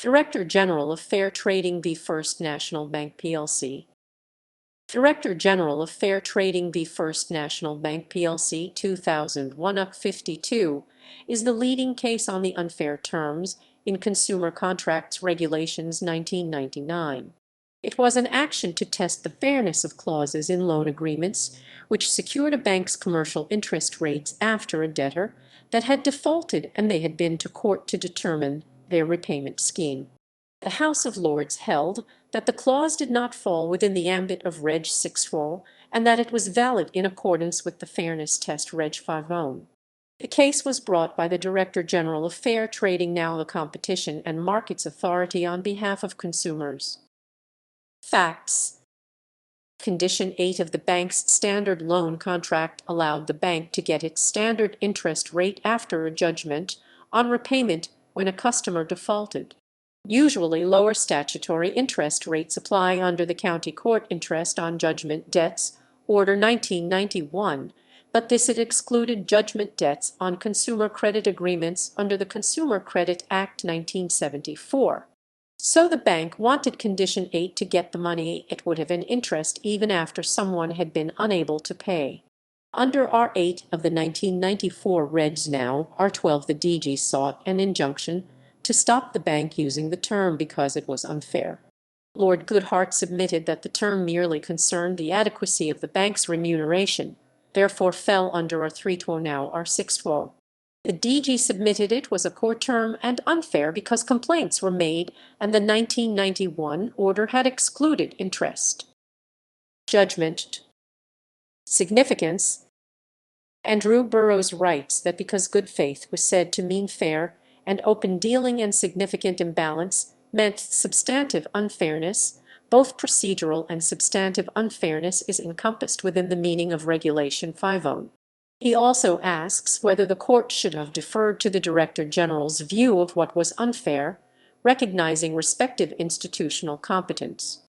Director General of Fair Trading v. First National Bank plc. Director General of Fair Trading v. First National Bank plc 2001 UP 52 is the leading case on the unfair terms in Consumer Contracts Regulations 1999. It was an action to test the fairness of clauses in loan agreements which secured a bank's commercial interest rates after a debtor that had defaulted and they had been to court to determine their repayment scheme. The House of Lords held that the clause did not fall within the ambit of Reg 6.4 and that it was valid in accordance with the fairness test Reg 5.0. The case was brought by the Director General of Fair Trading, now the Competition and Markets Authority, on behalf of consumers. Facts. Condition 8 of the bank's standard loan contract allowed the bank to get its standard interest rate after a judgment on repayment when a customer defaulted. Usually lower statutory interest rates apply under the County Court Interest on Judgment Debts Order 1991, but this had excluded judgment debts on consumer credit agreements under the Consumer Credit Act 1974. So the bank wanted Condition 8 to get the money it would have in interest even after someone had been unable to pay. Under R8 of the 1994 Regs now, R12 the DG sought an injunction to stop the bank using the term because it was unfair. Lord Goodhart submitted that the term merely concerned the adequacy of the bank's remuneration, therefore fell under R3 now R6. The DG submitted it was a court term and unfair because complaints were made and the 1991 order had excluded interest. Judgment. Significance. Andrew Burroughs writes that because good faith was said to mean fair and open dealing and significant imbalance meant substantive unfairness, both procedural and substantive unfairness is encompassed within the meaning of Regulation 5.0. He also asks whether the court should have deferred to the Director General's view of what was unfair, recognizing respective institutional competence.